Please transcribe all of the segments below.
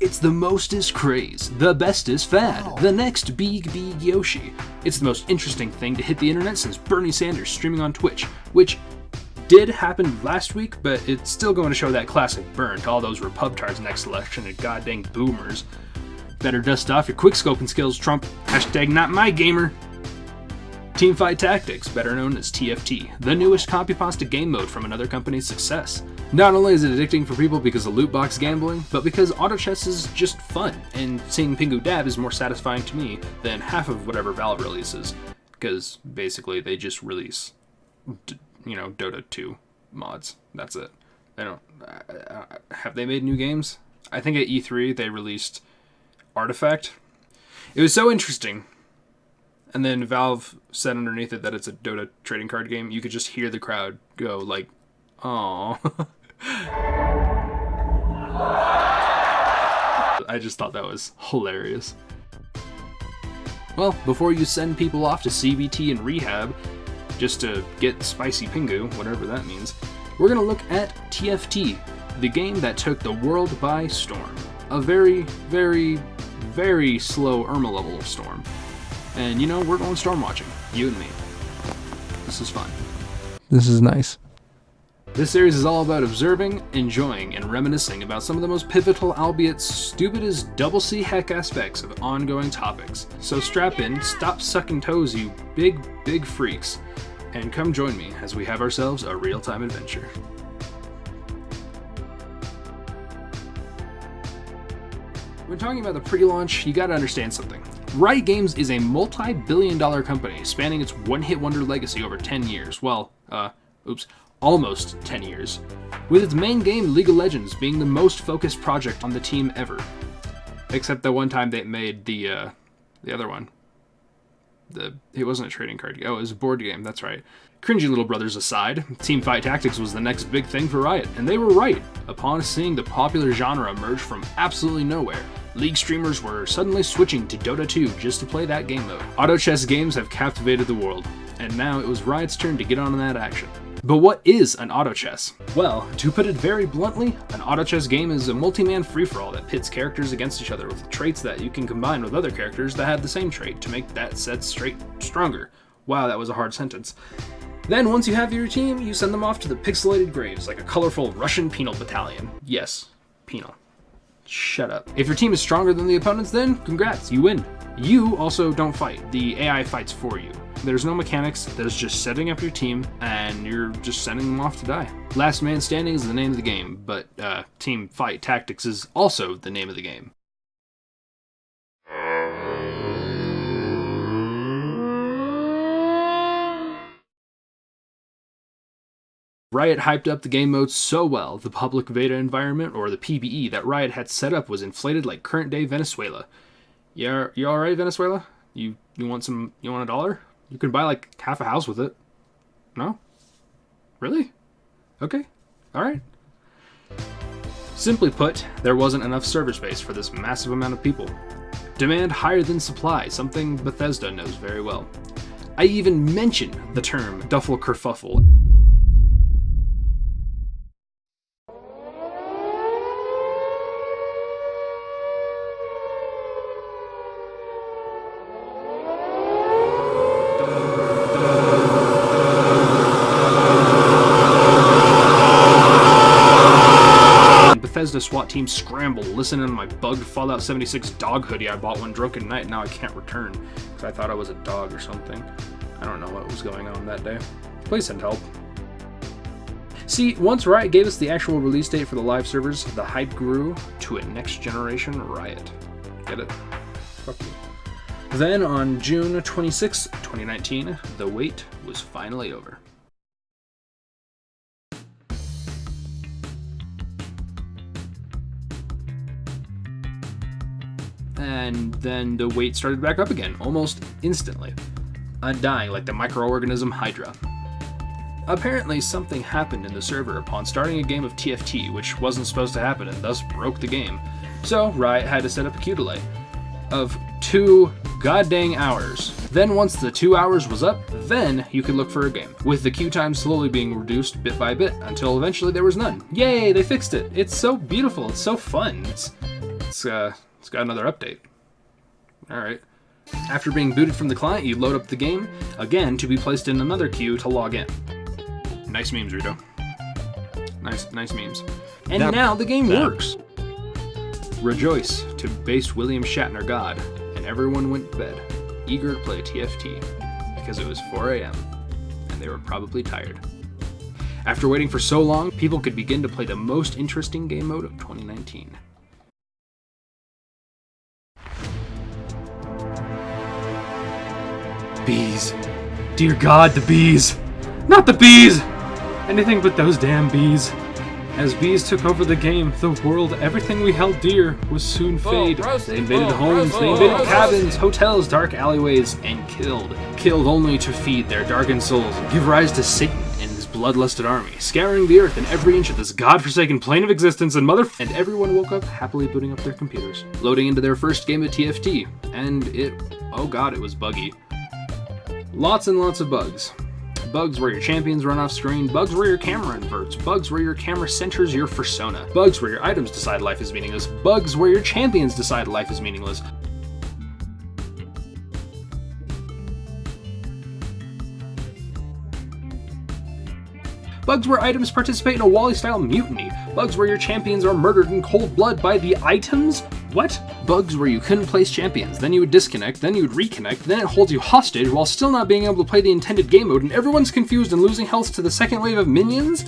It's the mostest craze, the bestest fad, the next big Yoshi. It's the most interesting thing to hit the internet since Bernie Sanders streaming on Twitch, which did happen last week, but it's still going to show that classic burn to all those Repubtards next election and goddamn boomers. Better dust off your quickscoping skills, Trump. Hashtag not my gamer. TeamFightTactics, better known as TFT, the newest copy-pasta game mode from another company's success. Not only is it addicting for people because of loot box gambling, but because auto chess is just fun, and seeing Pingu dab is more satisfying to me than half of whatever Valve releases, because basically they just release, Dota 2 mods. That's it. They don't. Have they made new games? I think at E3 they released Artifact. It was so interesting. And then Valve said underneath it that it's a Dota trading card game. You could just hear the crowd go like, "Aww." I just thought that was hilarious. Well, before you send people off to CBT and rehab just to get spicy Pingu, whatever that means, we're going to look at TFT, the game that took the world by storm. A very, very, very slow Irma level of storm. And we're going storm watching, you and me. This is fun. This is nice. This series is all about observing, enjoying, and reminiscing about some of the most pivotal, albeit stupid as double C heck aspects of ongoing topics. So strap in, stop sucking toes, you big, big freaks, and come join me as we have ourselves a real-time adventure. When talking about the pre-launch, you gotta understand something. Riot Games is a multi-billion-dollar company spanning its one-hit wonder legacy over 10 years. Almost 10 years. With its main game, League of Legends, being the most focused project on the team ever. Except the one time they made the other one. It wasn't a trading card game. Oh, it was a board game, that's right. Cringy little brothers aside, TeamFightTactics was the next big thing for Riot, and they were right. Upon seeing the popular genre emerge from absolutely nowhere, League streamers were suddenly switching to Dota 2 just to play that game mode. Auto chess games have captivated the world, and now it was Riot's turn to get on that action. But what is an auto chess? Well, to put it very bluntly, an auto chess game is a multi-man free-for-all that pits characters against each other with traits that you can combine with other characters that have the same trait to make that said trait stronger. Wow, that was a hard sentence. Then, once you have your team, you send them off to the pixelated graves like a colorful Russian penal battalion. Yes, penal. Shut up. If your team is stronger than the opponents, then congrats, you win. You also don't fight. The AI fights for you. There's no mechanics, there's just setting up your team, and you're just sending them off to die. Last man standing is the name of the game, but TeamFightTactics is also the name of the game. Riot hyped up the game mode so well, the public beta environment, or the PBE, that Riot had set up was inflated like current-day Venezuela. You alright, Venezuela? You want $1? You can buy like half a house with it. No? Really? Okay. Alright. Simply put, there wasn't enough server space for this massive amount of people. Demand higher than supply, something Bethesda knows very well. I even mentioned the term duffel kerfuffle. Bethesda SWAT team scramble, listening to my bugged Fallout 76 dog hoodie I bought one drunken night and now I can't return because I thought I was a dog or something. I don't know what was going on that day. Please send help. See, once Riot gave us the actual release date for the live servers, the hype grew to a next generation Riot. Get it? Fuck you. Then on June 26, 2019, the wait was finally over. And then the wait started back up again, almost instantly, undying like the microorganism Hydra. Apparently something happened in the server upon starting a game of TFT, which wasn't supposed to happen and thus broke the game. So Riot had to set up a queue delay of 2 goddamn hours. Then once the 2 hours was up, then you could look for a game, with the queue time slowly being reduced bit by bit until eventually there was none. Yay, they fixed it. It's so beautiful, it's so fun. It's It's got another update. Alright. After being booted from the client, you load up the game, again, to be placed in another queue to log in. Nice memes, Rito. Nice memes. And now the game works! Rejoice to base William Shatner God, and everyone went to bed, eager to play TFT, because it was 4 a.m., and they were probably tired. After waiting for so long, people could begin to play the most interesting game mode of 2019. Bees. Dear God, the bees! Not the bees! Anything but those damn bees. As bees took over the game, the world, everything we held dear, was soon fade. They invaded homes, they invaded cabins, hotels, dark alleyways, and killed. Killed only to feed their darkened souls and give rise to Satan and his bloodlusted army, scouring the earth in every inch of this godforsaken plane of existence, and everyone woke up happily booting up their computers, loading into their first game of TFT, and oh god, it was buggy. Lots and lots of bugs. Bugs where your champions run off screen, bugs where your camera inverts, bugs where your camera centers your persona, bugs where your items decide life is meaningless, bugs where your champions decide life is meaningless. Bugs where items participate in a Wall-E-style mutiny, bugs where your champions are murdered in cold blood by the items? What? Bugs where you couldn't place champions, then you would disconnect, then you would reconnect, then it holds you hostage while still not being able to play the intended game mode, and everyone's confused and losing health to the second wave of minions?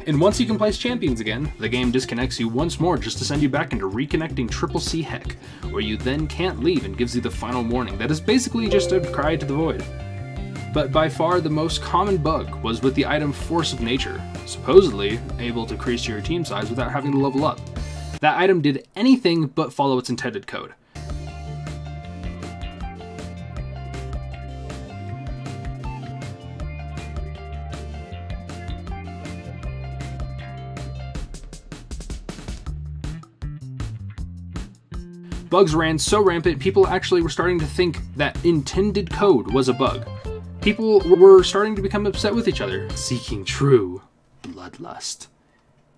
And once you can place champions again, the game disconnects you once more just to send you back into reconnecting Triple C heck, where you then can't leave and gives you the final warning that is basically just a cry to the void. But by far the most common bug was with the item Force of Nature, supposedly able to increase your team size without having to level up. That item did anything but follow its intended code. Bugs ran so rampant, people actually were starting to think that intended code was a bug. People were starting to become upset with each other, seeking true bloodlust.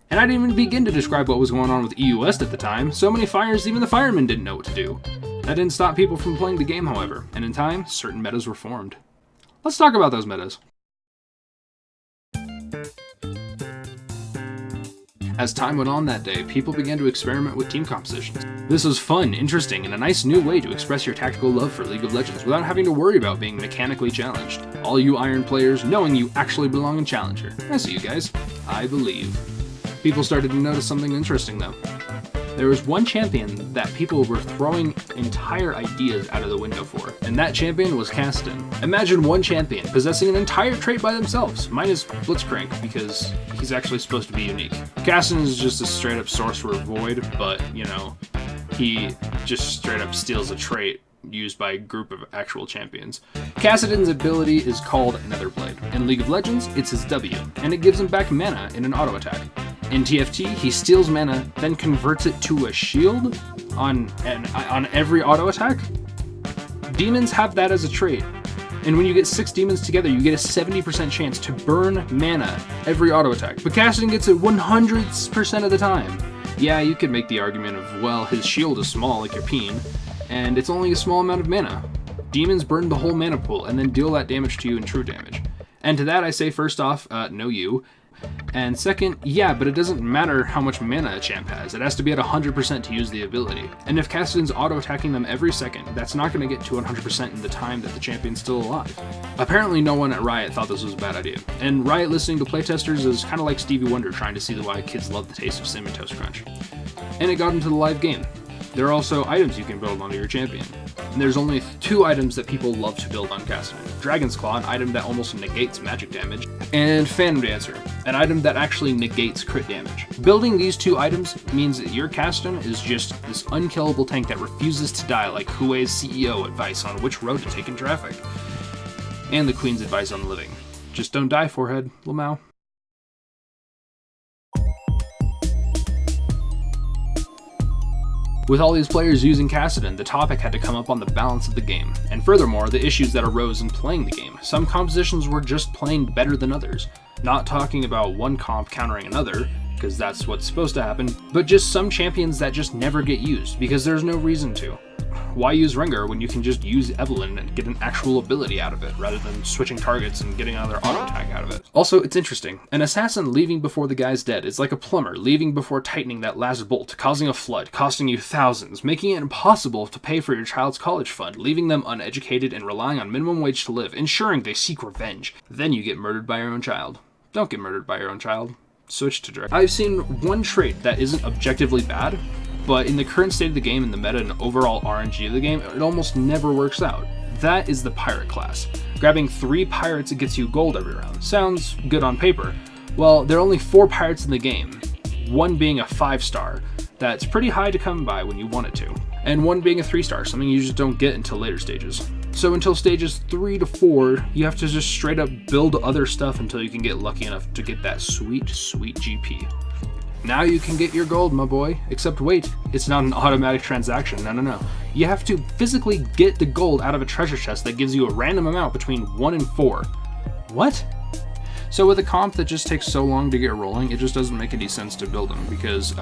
And I didn't even begin to describe what was going on with EU West at the time. So many fires, even the firemen didn't know what to do. That didn't stop people from playing the game, however, and in time, certain metas were formed. Let's talk about those metas. As time went on that day, people began to experiment with team compositions. This was fun, interesting, and a nice new way to express your tactical love for League of Legends without having to worry about being mechanically challenged. All you Iron players knowing you actually belong in Challenger. I see you guys. I believe. People started to notice something interesting though. There was one champion that people were throwing entire ideas out of the window for, and that champion was Kassadin. Imagine one champion possessing an entire trait by themselves, minus Blitzcrank, because he's actually supposed to be unique. Kassadin is just a straight up sorcerer void, but, you know, he just straight up steals a trait used by a group of actual champions. Kassadin's ability is called Netherblade. In League of Legends, it's his W, and it gives him back mana in an auto attack. In TFT, he steals mana, then converts it to a shield on every auto attack. Demons have that as a trait, and when you get 6 demons together, you get a 70% chance to burn mana every auto attack. But Kassadin gets it 100% of the time. Yeah, you could make the argument of, well, his shield is small like your peen, and it's only a small amount of mana. Demons burn the whole mana pool and then deal that damage to you in true damage. And to that I say first off, no you. And second, yeah, but it doesn't matter how much mana a champ has. It has to be at 100% to use the ability. And if Kassadin's auto-attacking them every second, that's not going to get to 100% in the time that the champion's still alive. Apparently no one at Riot thought this was a bad idea. And Riot listening to playtesters is kind of like Stevie Wonder trying to see why kids love the taste of Cinnamon Toast Crunch. And it got into the live game. There are also items you can build onto your champion. And there's only 2 items that people love to build on Kassadin. Dragon's Claw, an item that almost negates magic damage, and Phantom Dancer, an item that actually negates crit damage. Building these 2 items means that your Kassadin is just this unkillable tank that refuses to die, like Huawei's CEO advice on which road to take in traffic. And the Queen's advice on living. Just don't die, forehead, Lamau. With all these players using Kassadin, the topic had to come up on the balance of the game, and furthermore, the issues that arose in playing the game. Some compositions were just plain better than others. Not talking about one comp countering another, because that's what's supposed to happen, but just some champions that just never get used, because there's no reason to. Why use Rengar when you can just use Evelynn and get an actual ability out of it, rather than switching targets and getting another auto attack out of it? Also, it's interesting. An assassin leaving before the guy's dead is like a plumber leaving before tightening that last bolt, causing a flood, costing you thousands, making it impossible to pay for your child's college fund, leaving them uneducated and relying on minimum wage to live, ensuring they seek revenge. Then you get murdered by your own child. Don't get murdered by your own child. Switch to direct. I've seen one trait that isn't objectively bad, but in the current state of the game and the meta and overall RNG of the game, it almost never works out. That is the pirate class. Grabbing 3 pirates gets you gold every round. Sounds good on paper. Well, there are only 4 pirates in the game, one being a 5-star. That's pretty high to come by when you want it to. And one being a 3-star, something you just don't get until later stages. So until stages 3 to 4, you have to just straight up build other stuff until you can get lucky enough to get that sweet, sweet GP. Now you can get your gold, my boy. Except wait, it's not an automatic transaction, no. You have to physically get the gold out of a treasure chest that gives you a random amount between 1 and 4. What? So with a comp that just takes so long to get rolling, it just doesn't make any sense to build them because,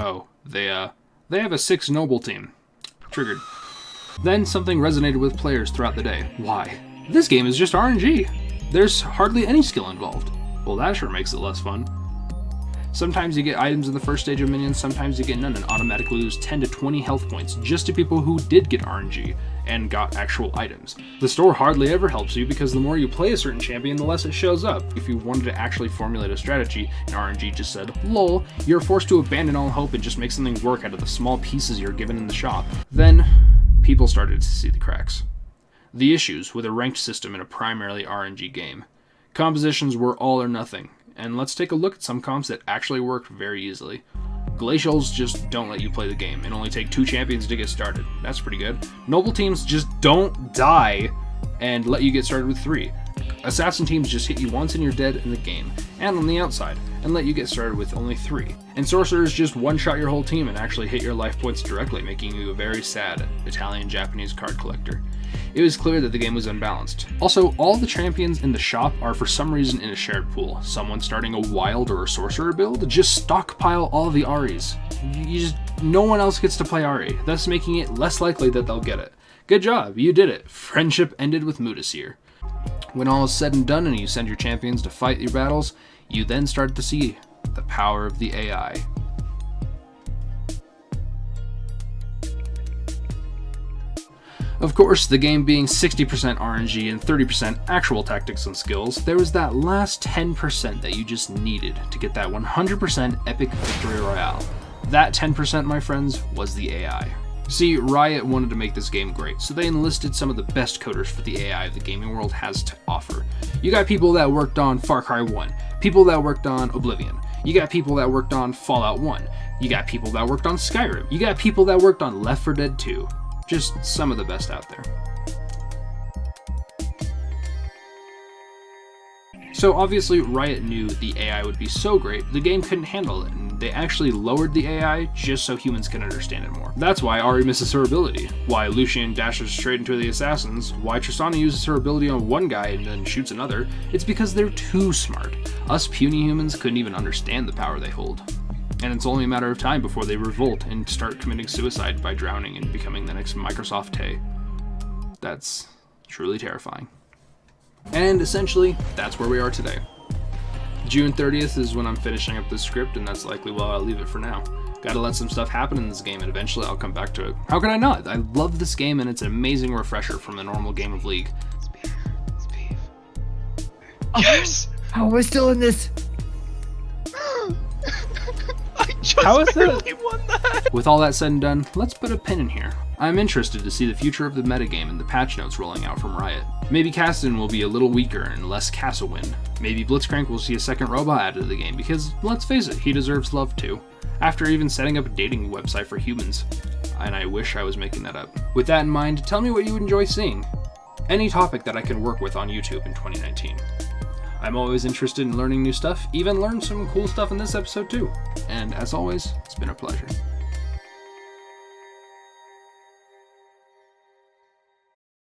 they have a 6 noble team. Triggered. Then something resonated with players throughout the day. Why? This game is just RNG. There's hardly any skill involved. Well, that sure makes it less fun. Sometimes you get items in the first stage of minions, sometimes you get none and automatically lose 10 to 20 health points just to people who did get RNG and got actual items. The store hardly ever helps you because the more you play a certain champion, the less it shows up. If you wanted to actually formulate a strategy and RNG just said, lol, you're forced to abandon all hope and just make something work out of the small pieces you're given in the shop. Then, people started to see the cracks. The issues with a ranked system in a primarily RNG game. Compositions were all or nothing. And let's take a look at some comps that actually worked very easily. Glacials just don't let you play the game and only take 2 champions to get started. That's pretty good. Noble teams just don't die and let you get started with 3. Assassin teams just hit you once and you're dead in the game and on the outside and let you get started with only 3. And sorcerers just one-shot your whole team and actually hit your life points directly, making you a very sad Italian-Japanese card collector. It was clear that the game was unbalanced. Also, all the champions in the shop are for some reason in a shared pool. Someone starting a wild or a sorcerer build, just stockpile all the Aries. No one else gets to play Ari, thus making it less likely that they'll get it. Good job, you did it. Friendship ended with Mudasir. When all is said and done and you send your champions to fight your battles, you then start to see the power of the AI. Of course, the game being 60% RNG and 30% actual tactics and skills, there was that last 10% that you just needed to get that 100% epic victory royale. That 10%, my friends, was the AI. See, Riot wanted to make this game great, so they enlisted some of the best coders for the AI the gaming world has to offer. You got people that worked on Far Cry 1, people that worked on Oblivion, you got people that worked on Fallout 1, you got people that worked on Skyrim, you got people that worked on Left 4 Dead 2. Just some of the best out there. So obviously Riot knew the AI would be so great, the game couldn't handle it, and they actually lowered the AI just so humans can understand it more. That's why Ahri misses her ability, why Lucian dashes straight into the assassins, why Tristana uses her ability on one guy and then shoots another. It's because they're too smart. Us puny humans couldn't even understand the power they hold. And it's only a matter of time before they revolt and start committing suicide by drowning and becoming the next Microsoft Tay. That's truly terrifying. And essentially, that's where we are today. June 30th is when I'm finishing up this script, and that's likely where I'll leave it for now. Gotta let some stuff happen in this game, and eventually I'll come back to it. How could I not? I love this game, and it's an amazing refresher from the normal game of League. It's beef. Yes! Oh, we're still in this. How is that? Won that. With all that said and done, let's put a pin in here. I'm interested to see the future of the metagame and the patch notes rolling out from Riot. Maybe Kassadin will be a little weaker and less castle win. Maybe Blitzcrank will see a second robot added to the game because, let's face it, he deserves love too. After even setting up a dating website for humans. And I wish I was making that up. With that in mind, tell me what you would enjoy seeing. Any topic that I can work with on YouTube in 2019. I'm always interested in learning new stuff, even learned some cool stuff in this episode too. And as always, it's been a pleasure.